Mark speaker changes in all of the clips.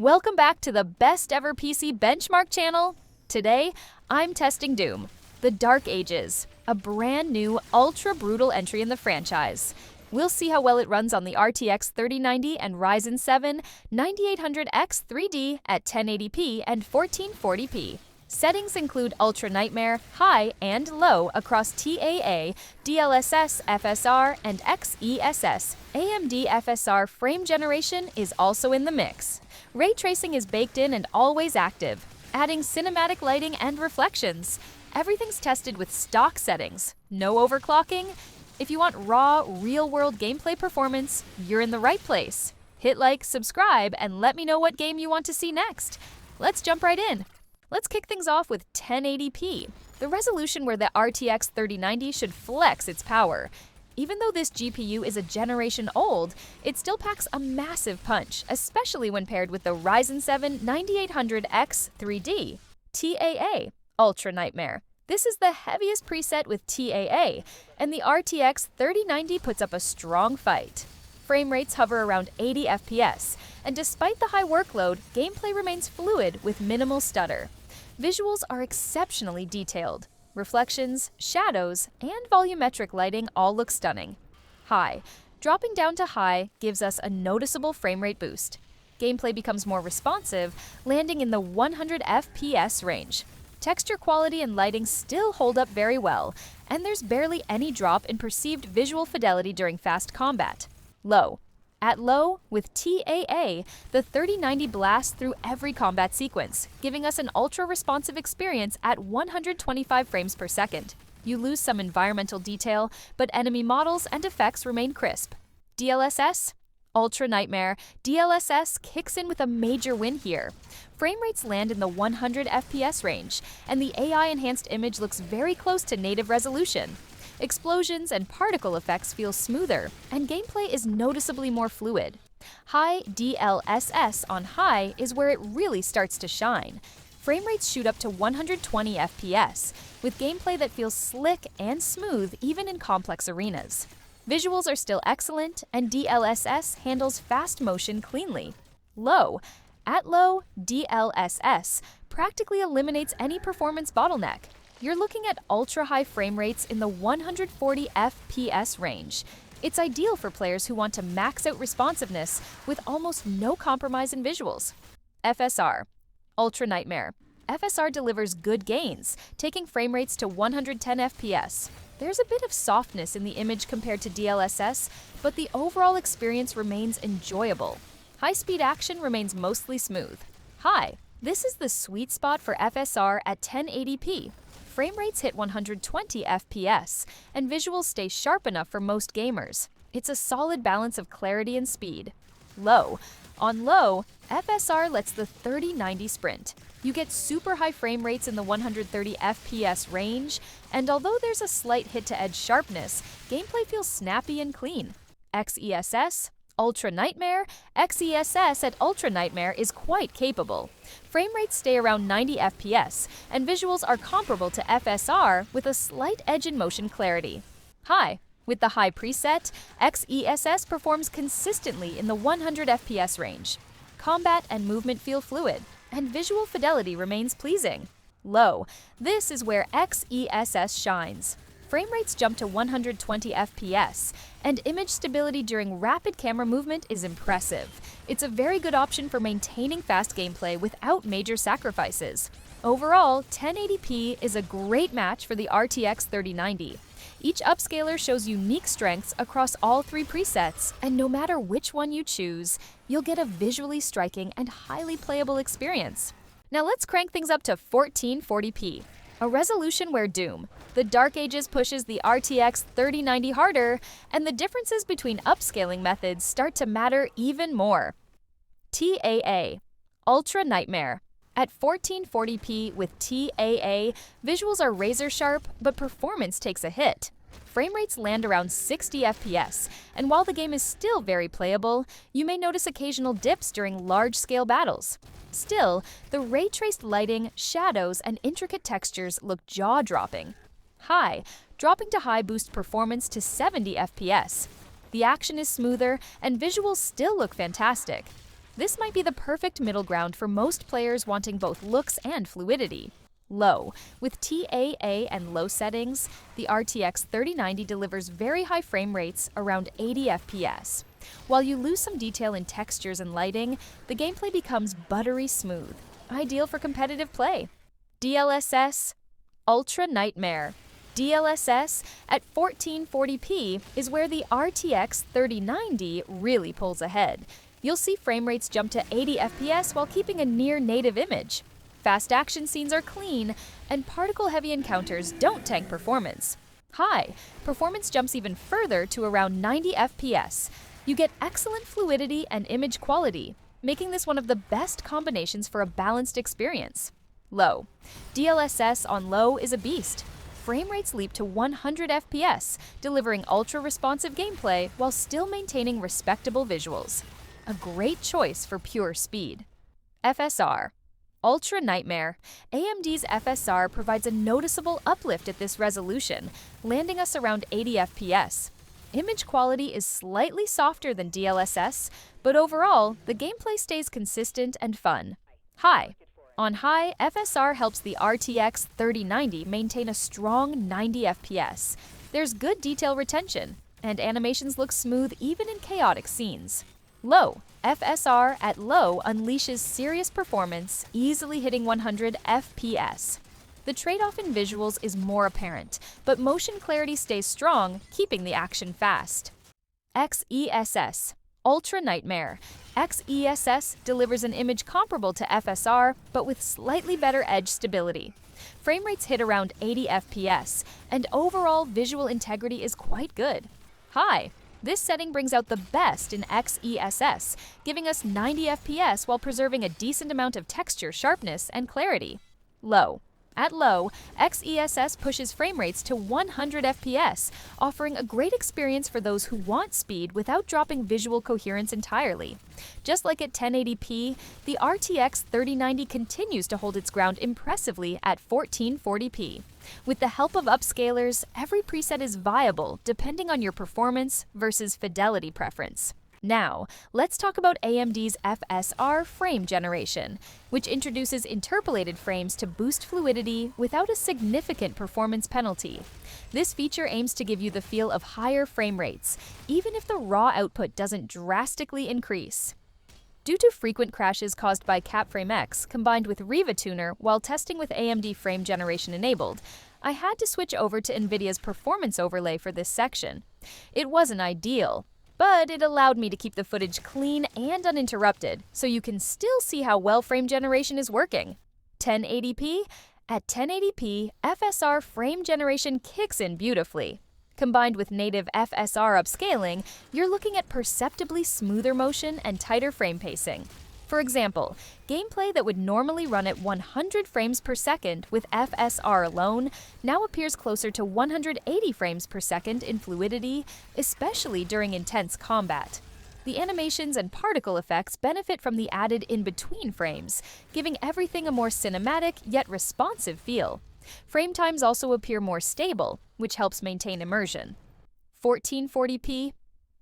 Speaker 1: Welcome back to the best ever PC benchmark channel. Today, I'm testing Doom, The Dark Ages, a brand new, ultra-brutal entry in the franchise. We'll see how well it runs on the RTX 3090 and Ryzen 7 9800X 3D at 1080p and 1440p. Settings include Ultra Nightmare, High, and Low across TAA, DLSS, FSR, and XESS. AMD FSR frame generation is also in the mix. Ray tracing is baked in and always active, adding cinematic lighting and reflections. Everything's tested with stock settings, no overclocking. If you want raw, real-world gameplay performance, you're in the right place. Hit like, subscribe, and let me know what game you want to see next. Let's jump right in. Let's kick things off with 1080p, the resolution where the RTX 3090 should flex its power. Even though this GPU is a generation old, it still packs a massive punch, especially when paired with the Ryzen 7 9800X 3D. TAA, Ultra Nightmare. This is the heaviest preset with TAA, and the RTX 3090 puts up a strong fight. Frame rates hover around 80 FPS, and despite the high workload, gameplay remains fluid with minimal stutter. Visuals are exceptionally detailed. Reflections, shadows, and volumetric lighting all look stunning. High. Dropping down to high gives us a noticeable frame rate boost. Gameplay becomes more responsive, landing in the 100 FPS range. Texture quality and lighting still hold up very well, and there's barely any drop in perceived visual fidelity during fast combat. Low. At low, with TAA, the 3090 blasts through every combat sequence, giving us an ultra-responsive experience at 125 frames per second. You lose some environmental detail, but enemy models and effects remain crisp. DLSS? Ultra Nightmare, DLSS kicks in with a major win here. Frame rates land in the 100 FPS range, and the AI-enhanced image looks very close to native resolution. Explosions and particle effects feel smoother, and gameplay is noticeably more fluid. High DLSS on high is where it really starts to shine. Frame rates shoot up to 120 FPS, with gameplay that feels slick and smooth even in complex arenas. Visuals are still excellent, and DLSS handles fast motion cleanly. Low. At low, DLSS practically eliminates any performance bottleneck. You're looking at ultra-high frame rates in the 140 FPS range. It's ideal for players who want to max out responsiveness with almost no compromise in visuals. FSR. Ultra Nightmare. FSR delivers good gains, taking frame rates to 110 FPS. There's a bit of softness in the image compared to DLSS, but the overall experience remains enjoyable. High-speed action remains mostly smooth. High. This is the sweet spot for FSR at 1080p. Frame rates hit 120 FPS, and visuals stay sharp enough for most gamers. It's a solid balance of clarity and speed. Low. On low, FSR lets the 3090 sprint. You get super high frame rates in the 130 FPS range, and although there's a slight hit-to-edge sharpness, gameplay feels snappy and clean. XESS, Ultra Nightmare. XESS at Ultra Nightmare is quite capable. Frame rates stay around 90 FPS, and visuals are comparable to FSR with a slight edge in motion clarity. High. With the high preset, XESS performs consistently in the 100 FPS range. Combat and movement feel fluid, and visual fidelity remains pleasing. Low. This is where XESS shines. Frame rates jump to 120 FPS, and image stability during rapid camera movement is impressive. It's a very good option for maintaining fast gameplay without major sacrifices. Overall, 1080p is a great match for the RTX 3090. Each upscaler shows unique strengths across all three presets, and no matter which one you choose, you'll get a visually striking and highly playable experience. Now let's crank things up to 1440p. A resolution where Doom, The Dark Ages pushes the RTX 3090 harder, and the differences between upscaling methods start to matter even more. TAA, Ultra Nightmare. At 1440p with TAA, visuals are razor sharp, but performance takes a hit. Frame rates land around 60 FPS, and while the game is still very playable, you may notice occasional dips during large-scale battles. Still, the ray-traced lighting, shadows, and intricate textures look jaw-dropping. High. Dropping to high boosts performance to 70 FPS. The action is smoother, and visuals still look fantastic. This might be the perfect middle ground for most players wanting both looks and fluidity. Low. With TAA and low settings, the RTX 3090 delivers very high frame rates, around 80 FPS. While you lose some detail in textures and lighting, the gameplay becomes buttery smooth, ideal for competitive play. DLSS Ultra Nightmare. DLSS at 1440p is where the RTX 3090 really pulls ahead. You'll see frame rates jump to 80 FPS while keeping a near-native image. Fast action scenes are clean, and particle-heavy encounters don't tank performance. High. Performance jumps even further to around 90 FPS. You get excellent fluidity and image quality, making this one of the best combinations for a balanced experience. Low. DLSS on low is a beast. Frame rates leap to 100 FPS, delivering ultra-responsive gameplay while still maintaining respectable visuals. A great choice for pure speed. FSR. Ultra Nightmare. AMD's FSR provides a noticeable uplift at this resolution, landing us around 80 FPS. Image quality is slightly softer than DLSS, but overall, the gameplay stays consistent and fun. High. On high, FSR helps the RTX 3090 maintain a strong 90 FPS. There's good detail retention, and animations look smooth even in chaotic scenes. Low. FSR at low unleashes serious performance, easily hitting 100 FPS. The trade-off in visuals is more apparent, but motion clarity stays strong, keeping the action fast. XESS. Ultra Nightmare. XESS delivers an image comparable to FSR, but with slightly better edge stability. Frame rates hit around 80 FPS, and overall visual integrity is quite good. High. This setting brings out the best in XESS, giving us 90 FPS while preserving a decent amount of texture, sharpness, and clarity. Low. At low, XESS pushes frame rates to 100 FPS, offering a great experience for those who want speed without dropping visual coherence entirely. Just like at 1080p, the RTX 3090 continues to hold its ground impressively at 1440p. With the help of upscalers, every preset is viable depending on your performance versus fidelity preference. Now, let's talk about AMD's FSR frame generation, which introduces interpolated frames to boost fluidity without a significant performance penalty. This feature aims to give you the feel of higher frame rates, even if the raw output doesn't drastically increase. Due to frequent crashes caused by CapFrameX combined with Riva Tuner while testing with AMD frame generation enabled, I had to switch over to NVIDIA's performance overlay for this section. It wasn't ideal, but it allowed me to keep the footage clean and uninterrupted, so you can still see how well frame generation is working. 1080p? At 1080p, FSR frame generation kicks in beautifully. Combined with native FSR upscaling, you're looking at perceptibly smoother motion and tighter frame pacing. For example, gameplay that would normally run at 100 frames per second with FSR alone now appears closer to 180 frames per second in fluidity, especially during intense combat. The animations and particle effects benefit from the added in-between frames, giving everything a more cinematic yet responsive feel. Frame times also appear more stable, which helps maintain immersion. 1440p?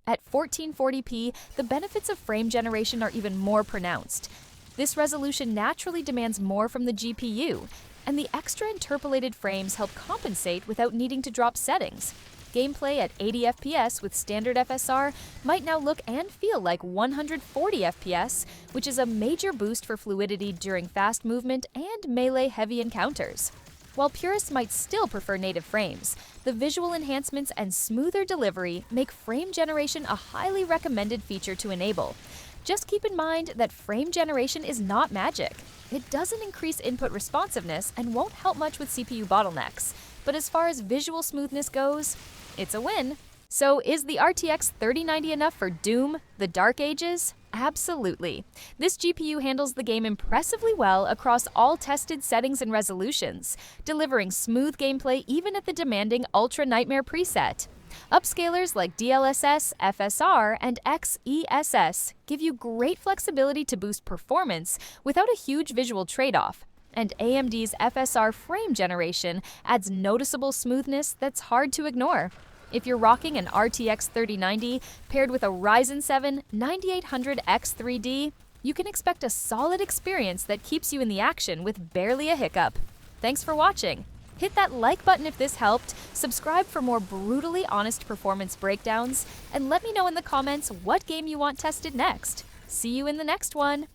Speaker 1: At 1440p, the benefits of frame generation are even more pronounced. This resolution naturally demands more from the GPU, and the extra interpolated frames help compensate without needing to drop settings. Gameplay at 80 FPS with standard FSR might now look and feel like 140 FPS, which is a major boost for fluidity during fast movement and melee-heavy encounters. While purists might still prefer native frames, the visual enhancements and smoother delivery make frame generation a highly recommended feature to enable. Just keep in mind that frame generation is not magic. It doesn't increase input responsiveness and won't help much with CPU bottlenecks. But as far as visual smoothness goes, it's a win. So is the RTX 3090 enough for Doom, the Dark Ages? Absolutely. This GPU handles the game impressively well across all tested settings and resolutions, delivering smooth gameplay even at the demanding Ultra Nightmare preset. Upscalers like DLSS, FSR, and XESS give you great flexibility to boost performance without a huge visual trade-off. And AMD's FSR frame generation adds noticeable smoothness that's hard to ignore. If you're rocking an RTX 3090 paired with a Ryzen 7 9800X3D, You can expect a solid experience that keeps you in the action with barely a hiccup. Thanks for watching. Hit that like button if this helped, subscribe for more brutally honest performance breakdowns, and let me know in the comments what game you want tested next. See you in the next one!